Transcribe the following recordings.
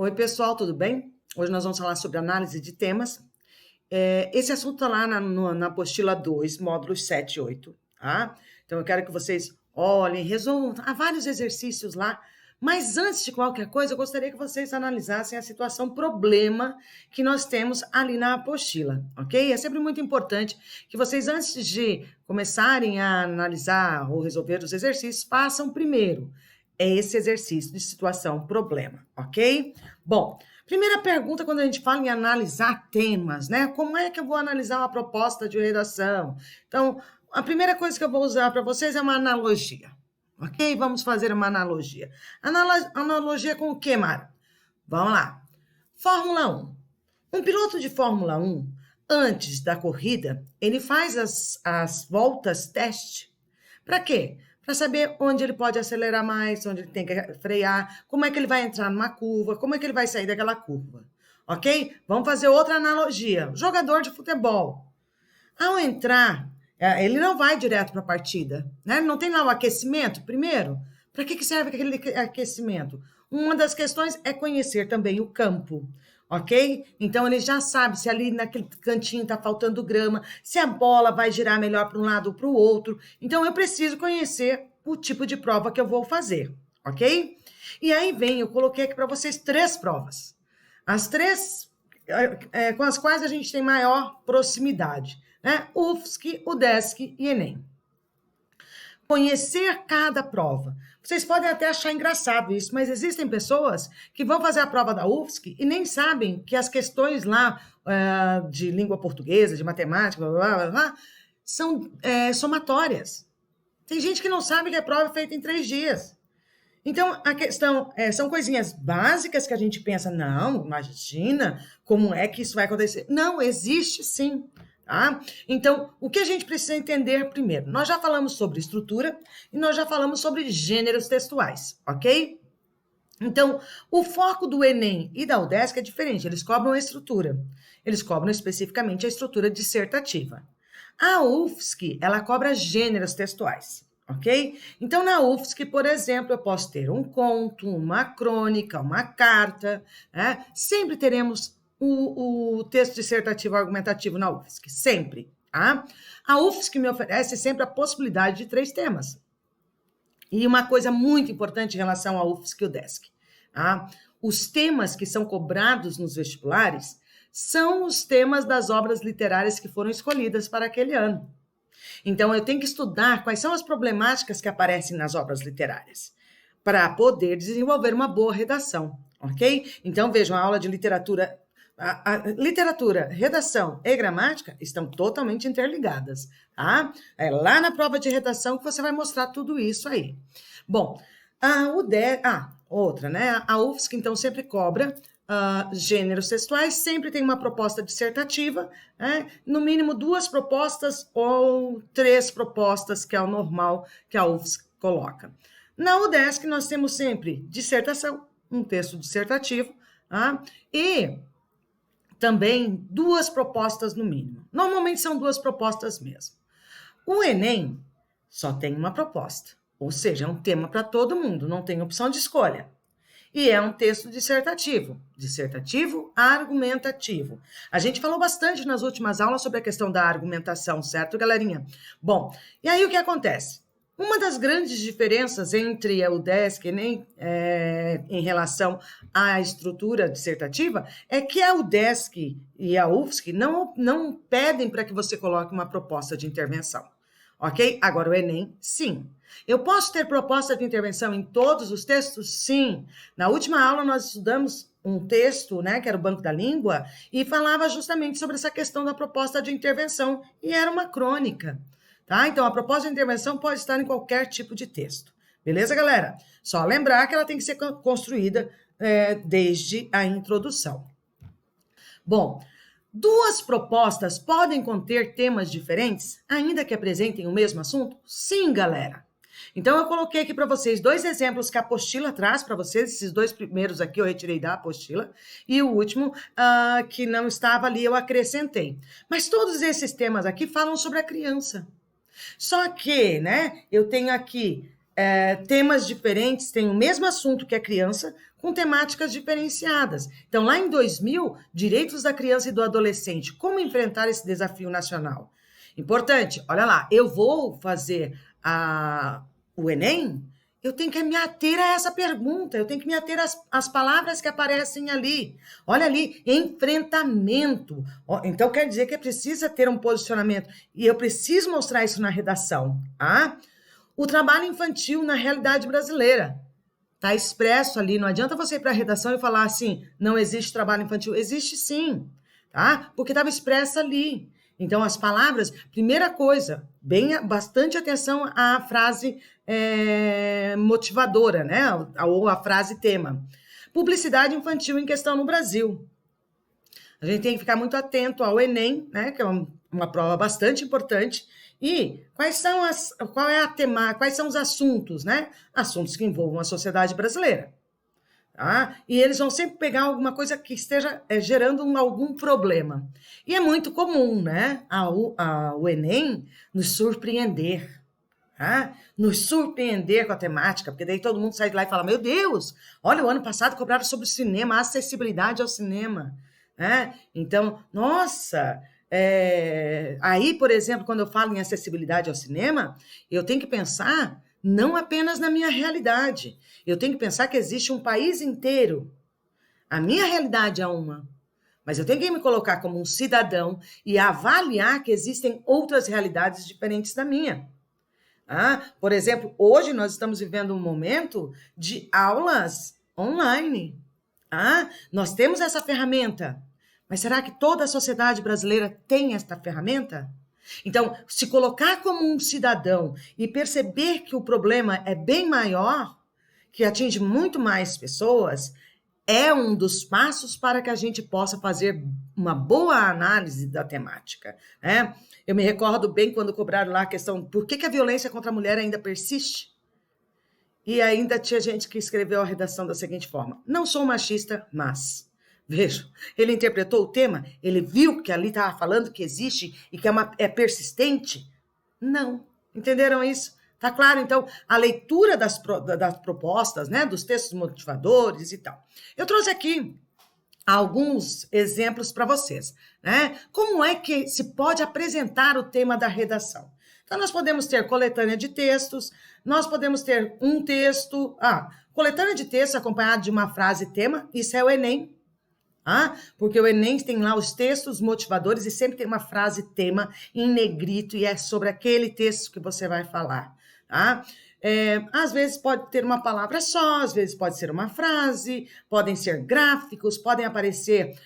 Oi, pessoal, tudo bem? Hoje nós vamos falar sobre análise de temas. Esse assunto está lá na apostila 2, módulos 7 e 8, tá? Então, eu quero que vocês olhem, resolvam. Há vários exercícios lá, mas antes de qualquer coisa, eu gostaria que vocês analisassem a situação problema que nós temos ali na apostila, ok? É sempre muito importante que vocês, antes de começarem a analisar ou resolver os exercícios, façam primeiro esse exercício de situação problema, ok? Bom, primeira pergunta quando a gente fala em analisar temas, né? Como é que eu vou analisar uma proposta de redação? Então, a primeira coisa que eu vou usar para vocês é uma analogia, ok? Vamos fazer uma analogia. Analogia com o quê, Mara? Vamos lá. Fórmula 1. Um piloto de Fórmula 1, antes da corrida, ele faz as voltas teste. Para quê? Para saber onde ele pode acelerar mais, onde ele tem que frear, como é que ele vai entrar numa curva, como é que ele vai sair daquela curva, ok? Vamos fazer outra analogia. Jogador de futebol. Ao entrar, ele não vai direto para a partida, né? Ele não tem lá o aquecimento primeiro. Para que serve aquele aquecimento? Uma das questões é conhecer também o campo, ok? Então, ele já sabe se ali naquele cantinho está faltando grama, se a bola vai girar melhor para um lado ou para o outro. Então, eu preciso conhecer o tipo de prova que eu vou fazer, ok? E aí eu coloquei aqui para vocês 3 provas. As 3 com as quais a gente tem maior proximidade, né? UFSC, UDESC e Enem. Conhecer cada prova. Vocês podem até achar engraçado isso, mas existem pessoas que vão fazer a prova da UFSC e nem sabem que as questões lá de língua portuguesa, de matemática, blá, blá, blá, são somatórias. Tem gente que não sabe que a prova é feita em 3 dias. Então, a questão são coisinhas básicas que a gente pensa, não, imagina como é que isso vai acontecer. Não, existe sim. Tá? Então, o que a gente precisa entender primeiro? Nós já falamos sobre estrutura e nós já falamos sobre gêneros textuais, ok? Então, o foco do Enem e da UDESC é diferente, eles cobram a estrutura. Eles cobram especificamente a estrutura dissertativa. A UFSC, ela cobra gêneros textuais, ok? Então, na UFSC, por exemplo, eu posso ter um conto, uma crônica, uma carta, né? Sempre teremos o texto dissertativo argumentativo na UFSC, sempre, tá? A UFSC me oferece sempre a possibilidade de 3 temas. E uma coisa muito importante em relação à UFSC e o UDESC, tá? Os temas que são cobrados nos vestibulares são os temas das obras literárias que foram escolhidas para aquele ano. Então, eu tenho que estudar quais são as problemáticas que aparecem nas obras literárias para poder desenvolver uma boa redação, ok? Então, vejam, a aula de literatura... A literatura, redação e gramática estão totalmente interligadas, tá? É lá na prova de redação que você vai mostrar tudo isso aí. Bom, outra, né? A UFSC, então, sempre cobra gêneros textuais, sempre tem uma proposta dissertativa, né? No mínimo 2 propostas ou 3 propostas, que é o normal que a UFSC coloca. Na UDESC, nós temos sempre dissertação, um texto dissertativo, tá? E também 2 propostas no mínimo. Normalmente são 2 propostas mesmo. O Enem só tem uma proposta, ou seja, é um tema para todo mundo, não tem opção de escolha. E é um texto dissertativo argumentativo. A gente falou bastante nas últimas aulas sobre a questão da argumentação, certo, galerinha? Bom, e aí o que acontece? Uma das grandes diferenças entre a UDESC e Enem em relação à estrutura dissertativa é que a UDESC e a UFSC não pedem para que você coloque uma proposta de intervenção, ok? Agora, o Enem, sim. Eu posso ter proposta de intervenção em todos os textos? Sim. Na última aula, nós estudamos um texto, né, que era o Banco da Língua, e falava justamente sobre essa questão da proposta de intervenção, e era uma crônica. Tá? Então, a proposta de intervenção pode estar em qualquer tipo de texto. Beleza, galera? Só lembrar que ela tem que ser construída desde a introdução. Bom, 2 propostas podem conter temas diferentes, ainda que apresentem o mesmo assunto? Sim, galera. Então, eu coloquei aqui para vocês 2 exemplos que a apostila traz para vocês. Esses 2 primeiros aqui eu retirei da apostila. E o último, que não estava ali, eu acrescentei. Mas todos esses temas aqui falam sobre a criança. Só que, né, eu tenho aqui temas diferentes, tem o mesmo assunto que a criança, com temáticas diferenciadas. Então, lá em 2000, direitos da criança e do adolescente, como enfrentar esse desafio nacional? Importante, olha lá, eu vou fazer o Enem, eu tenho que me ater a essa pergunta, eu tenho que me ater às palavras que aparecem ali. Olha ali, enfrentamento. Então, quer dizer que precisa ter um posicionamento, e eu preciso mostrar isso na redação. Tá? O trabalho infantil na realidade brasileira. Está expresso ali, não adianta você ir para a redação e falar assim, não existe trabalho infantil. Existe sim, tá? Porque estava expresso ali. Então, as palavras, primeira coisa, bastante atenção à frase motivadora, né? Ou a frase tema. Publicidade infantil em questão no Brasil. A gente tem que ficar muito atento ao Enem, né? Que é uma prova bastante importante. E quais são os assuntos, né? Assuntos que envolvam a sociedade brasileira. Tá? E eles vão sempre pegar alguma coisa que esteja gerando algum problema. E é muito comum, né? O Enem nos surpreender. Tá? Nos surpreender com a temática, porque daí todo mundo sai de lá e fala, meu Deus, olha, o ano passado cobraram sobre o cinema, a acessibilidade ao cinema. Né? Então, nossa... Aí, por exemplo, quando eu falo em acessibilidade ao cinema, eu tenho que pensar não apenas na minha realidade. Eu tenho que pensar que existe um país inteiro. A minha realidade é uma. Mas eu tenho que me colocar como um cidadão e avaliar que existem outras realidades diferentes da minha. Por exemplo, hoje nós estamos vivendo um momento de aulas online. Nós temos essa ferramenta. Mas será que toda a sociedade brasileira tem esta ferramenta? Então, se colocar como um cidadão e perceber que o problema é bem maior, que atinge muito mais pessoas, é um dos passos para que a gente possa fazer uma boa análise da temática. Né? Eu me recordo bem quando cobraram lá a questão por que a violência contra a mulher ainda persiste? E ainda tinha gente que escreveu a redação da seguinte forma: não sou machista, mas... Veja, ele interpretou o tema, ele viu que ali estava falando que existe e que é persistente? Não. Entenderam isso? Tá claro? Então, a leitura das propostas, né, dos textos motivadores e tal. Eu trouxe aqui alguns exemplos para vocês, né? Como é que se pode apresentar o tema da redação? Então, nós podemos ter coletânea de textos, nós podemos ter um texto... coletânea de textos acompanhado de uma frase tema, isso é o Enem, porque o Enem tem lá os textos motivadores e sempre tem uma frase tema em negrito e é sobre aquele texto que você vai falar, tá? Às vezes pode ter uma palavra só, às vezes pode ser uma frase, podem ser gráficos, podem aparecer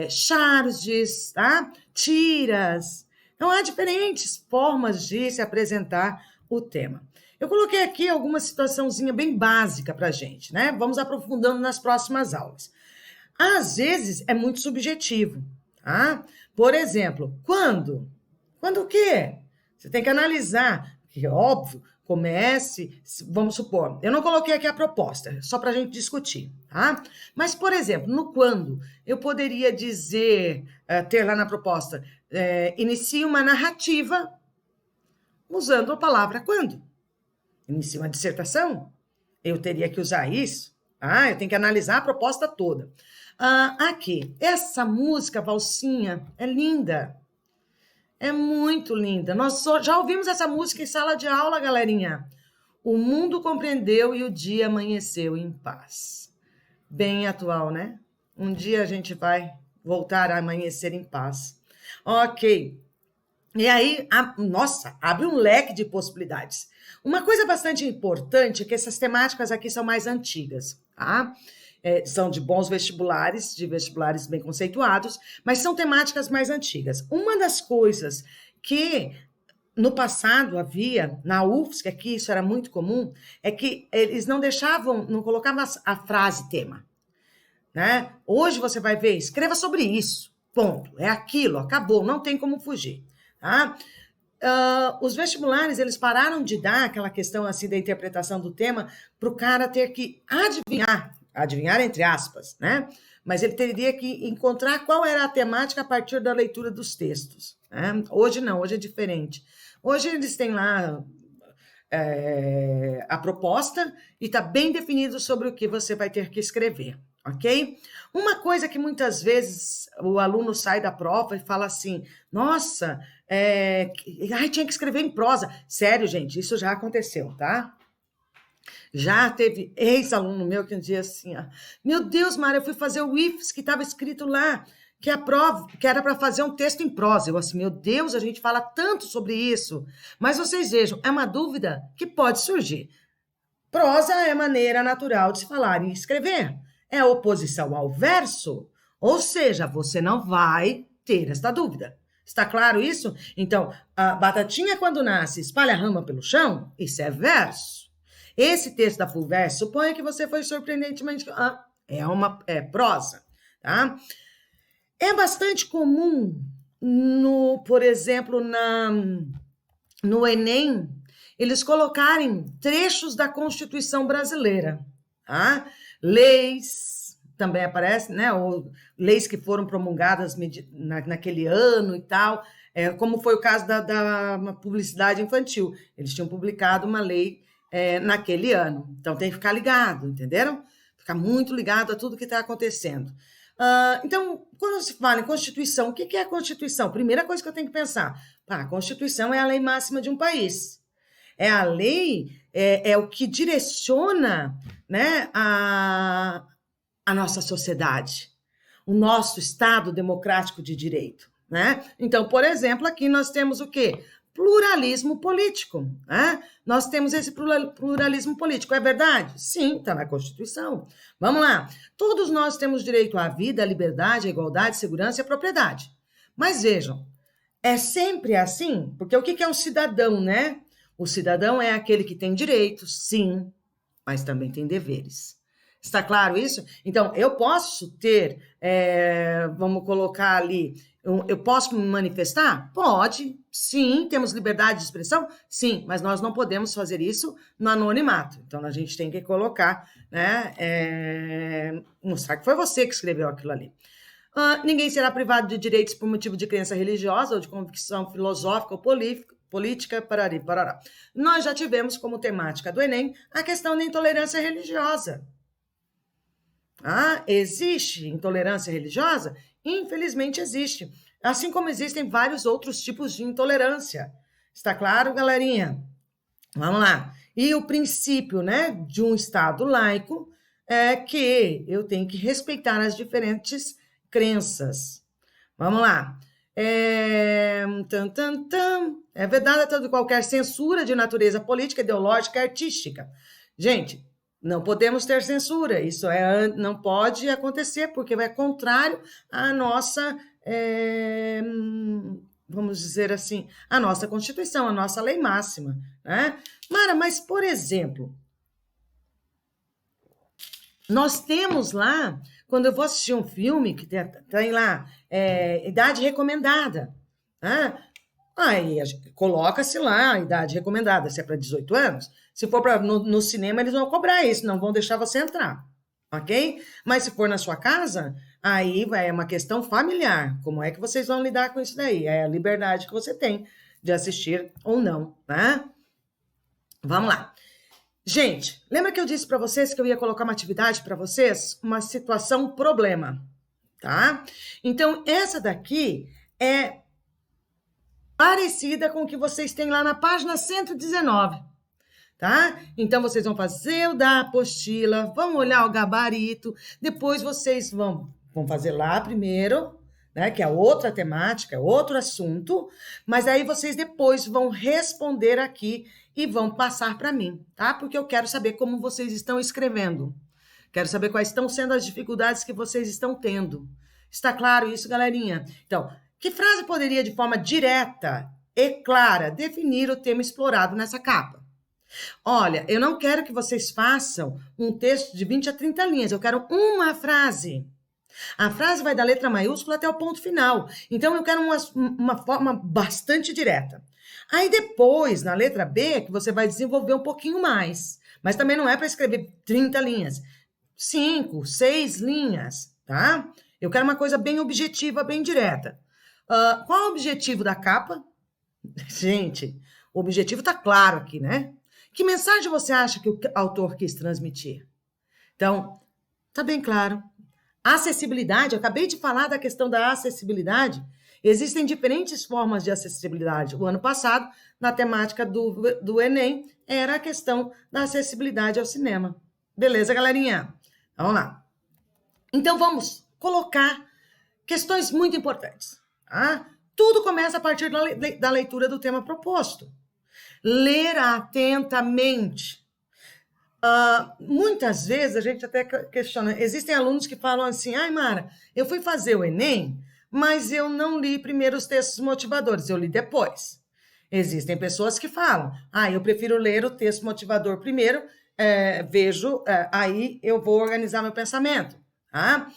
charges, tá? Tiras. Então, há diferentes formas de se apresentar o tema. Eu coloquei aqui alguma situaçãozinha bem básica para a gente, né? Vamos aprofundando nas próximas aulas. Às vezes é muito subjetivo, tá? Por exemplo, quando? Quando o quê? Você tem que analisar, que óbvio, vamos supor, eu não coloquei aqui a proposta, só para a gente discutir, tá? Mas, por exemplo, no quando, eu poderia dizer, ter lá na proposta, inicie uma narrativa usando a palavra quando. Inicie uma dissertação, eu teria que usar isso, eu tenho que analisar a proposta toda. Aqui, essa música, Valsinha, é linda. É muito linda. Nós já ouvimos essa música em sala de aula, galerinha. O mundo compreendeu e o dia amanheceu em paz. Bem atual, né? Um dia a gente vai voltar a amanhecer em paz. Ok. E aí, nossa, abre um leque de possibilidades. Uma coisa bastante importante é que essas temáticas aqui são mais antigas, tá? São de bons vestibulares, de vestibulares bem conceituados, mas são temáticas mais antigas. Uma das coisas que no passado havia, na UFSC, aqui isso era muito comum, é que eles não colocavam a frase tema. Né? Hoje você vai ver, escreva sobre isso, ponto, é aquilo, acabou, não tem como fugir. Tá? Os vestibulares, eles pararam de dar aquela questão assim da interpretação do tema para o cara ter que adivinhar entre aspas, né? Mas ele teria que encontrar qual era a temática a partir da leitura dos textos. Né? Hoje não, hoje é diferente. Hoje eles têm lá a proposta e está bem definido sobre o que você vai ter que escrever, ok? Uma coisa que muitas vezes o aluno sai da prova e fala assim, nossa, tinha que escrever em prosa. Sério, gente, isso já aconteceu, tá? Já teve ex-aluno meu que um dia assim, ó, meu Deus, Mara, eu fui fazer o IFES que estava escrito lá, que a prova, que era para fazer um texto em prosa. Eu assim, meu Deus, a gente fala tanto sobre isso. Mas vocês vejam, é uma dúvida que pode surgir. Prosa é a maneira natural de se falar e escrever. É a oposição ao verso, ou seja, você não vai ter esta dúvida. Está claro isso? Então, a batatinha quando nasce espalha a rama pelo chão, isso é verso. Esse texto da Fulvestre, suponha que você foi surpreendentemente... é prosa, tá? É bastante comum, por exemplo, no Enem, eles colocarem trechos da Constituição brasileira, tá? Leis, também aparece, né? Ou leis que foram promulgadas naquele ano e tal, como foi o caso da publicidade infantil. Eles tinham publicado uma lei naquele ano. Então, tem que ficar ligado, entenderam? Ficar muito ligado a tudo que está acontecendo. Então, quando se fala em Constituição, o que é a Constituição? Primeira coisa que eu tenho que pensar, a Constituição é a lei máxima de um país. É a lei, é o que direciona, né, a nossa sociedade, o nosso Estado democrático de direito, né? Então, por exemplo, aqui nós temos o quê? Pluralismo político, né? Nós temos esse pluralismo político, é verdade? Sim, está na Constituição. Vamos lá. Todos nós temos direito à vida, à liberdade, à igualdade, à segurança e à propriedade. Mas vejam, é sempre assim? Porque o que é um cidadão, né? O cidadão é aquele que tem direitos, sim, mas também tem deveres. Está claro isso? Então, eu posso ter, vamos colocar ali, eu posso me manifestar? Pode, sim. Temos liberdade de expressão? Sim, mas nós não podemos fazer isso no anonimato. Então, a gente tem que colocar, né, mostrar que foi você que escreveu aquilo ali. Ninguém será privado de direitos por motivo de crença religiosa ou de convicção filosófica ou política, parari, parará. Nós já tivemos como temática do Enem a questão da intolerância religiosa. Existe intolerância religiosa? Infelizmente existe. Assim como existem vários outros tipos de intolerância. Está claro, galerinha? Vamos lá. E o princípio, né, de um Estado laico é que eu tenho que respeitar as diferentes crenças. Vamos lá. É vedada toda qualquer censura de natureza política, ideológica, artística. Gente, não podemos ter censura, isso não pode acontecer, porque é contrário à nossa, vamos dizer assim, a nossa Constituição, a nossa lei máxima, né? Mara, mas, por exemplo, nós temos lá, quando eu vou assistir um filme, que tem lá, idade recomendada, né? Aí coloca-se lá a idade recomendada, se é para 18 anos. Se for no cinema, eles vão cobrar isso, não vão deixar você entrar, ok? Mas se for na sua casa, aí é uma questão familiar. Como é que vocês vão lidar com isso daí? É a liberdade que você tem de assistir ou não, né? Vamos lá. Gente, lembra que eu disse para vocês que eu ia colocar uma atividade para vocês? Uma situação problema, tá? Então, essa daqui é parecida com o que vocês têm lá na página 119, tá? Então, vocês vão fazer o da apostila, vão olhar o gabarito, depois vocês vão fazer lá primeiro, né? Que é outra temática, outro assunto, mas aí vocês depois vão responder aqui e vão passar para mim, tá? Porque eu quero saber como vocês estão escrevendo. Quero saber quais estão sendo as dificuldades que vocês estão tendo. Está claro isso, galerinha? Então, que frase poderia, de forma direta e clara, definir o tema explorado nessa capa? Olha, eu não quero que vocês façam um texto de 20 a 30 linhas, eu quero uma frase. A frase vai da letra maiúscula até o ponto final. Então, eu quero uma forma bastante direta. Aí, depois, na letra B, que você vai desenvolver um pouquinho mais. Mas também não é para escrever 30 linhas. 5, 6 linhas, tá? Eu quero uma coisa bem objetiva, bem direta. Qual é o objetivo da capa? Gente, o objetivo está claro aqui, né? Que mensagem você acha que o autor quis transmitir? Então, tá bem claro. Acessibilidade, eu acabei de falar da questão da acessibilidade. Existem diferentes formas de acessibilidade. O ano passado, na temática do Enem, era a questão da acessibilidade ao cinema. Beleza, galerinha? Vamos lá. Então, vamos colocar questões muito importantes. Tá? Tudo começa a partir da leitura do tema proposto. Ler atentamente. Muitas vezes a gente até questiona, existem alunos que falam assim, ai Mara, eu fui fazer o Enem, mas eu não li primeiro os textos motivadores, eu li depois. Existem pessoas que falam, eu prefiro ler o texto motivador primeiro, aí eu vou organizar meu pensamento. Tá?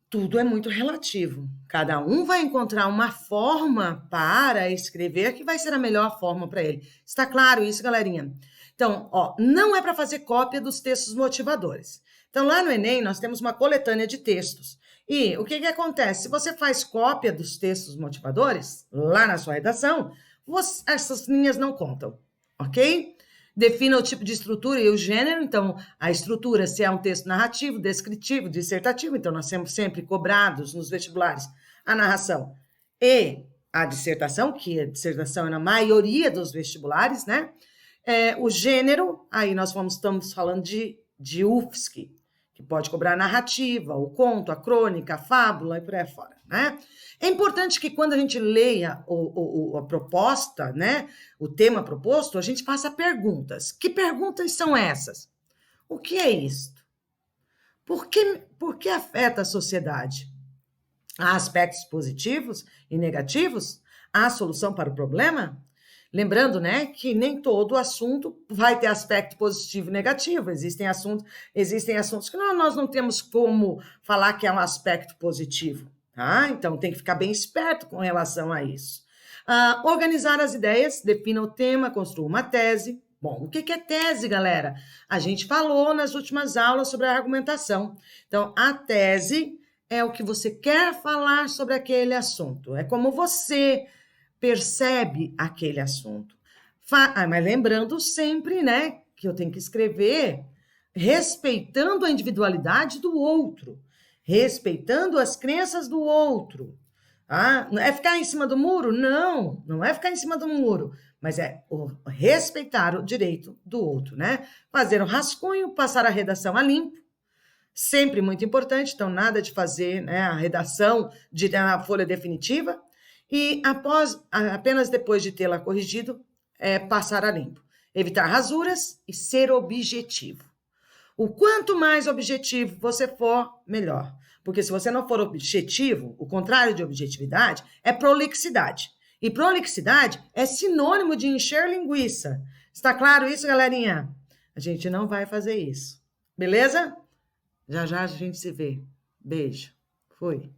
Tudo é muito relativo. Cada um vai encontrar uma forma para escrever que vai ser a melhor forma para ele. Está claro isso, galerinha? Então, não é para fazer cópia dos textos motivadores. Então, lá no Enem, nós temos uma coletânea de textos. E o que acontece? Se você faz cópia dos textos motivadores, lá na sua redação, essas linhas não contam, ok? Defina o tipo de estrutura e o gênero. Então, a estrutura, se é um texto narrativo, descritivo, dissertativo. Então, nós temos sempre cobrados nos vestibulares a narração e a dissertação, que a dissertação é na maioria dos vestibulares, né? O gênero, aí nós estamos falando de UFSC, que pode cobrar a narrativa, o conto, a crônica, a fábula e por aí fora, né? É importante que quando a gente leia a proposta, né, o tema proposto, a gente faça perguntas. Que perguntas são essas? O que é isto? Por que afeta a sociedade? Há aspectos positivos e negativos? Há solução para o problema? Lembrando, né, que nem todo assunto vai ter aspecto positivo e negativo. Existem assuntos que nós não temos como falar que é um aspecto positivo, tá? Então, tem que ficar bem esperto com relação a isso. Organizar as ideias, defina o tema, construa uma tese. Bom, o que é tese, galera? A gente falou nas últimas aulas sobre a argumentação. Então, a tese é o que você quer falar sobre aquele assunto. É como você percebe aquele assunto. Mas lembrando sempre, né, que eu tenho que escrever respeitando a individualidade do outro, respeitando as crenças do outro. Não é ficar em cima do muro? Não, não é ficar em cima do muro, mas é respeitar o direito do outro, né? Fazer um rascunho, passar a redação a limpo, sempre muito importante, então nada de fazer, né, a redação na folha definitiva, e apenas depois de tê-la corrigido, passar a limpo. Evitar rasuras e ser objetivo. O quanto mais objetivo você for, melhor. Porque se você não for objetivo, o contrário de objetividade é prolixidade. E prolixidade é sinônimo de encher linguiça. Está claro isso, galerinha? A gente não vai fazer isso. Beleza? Já já a gente se vê. Beijo. Fui.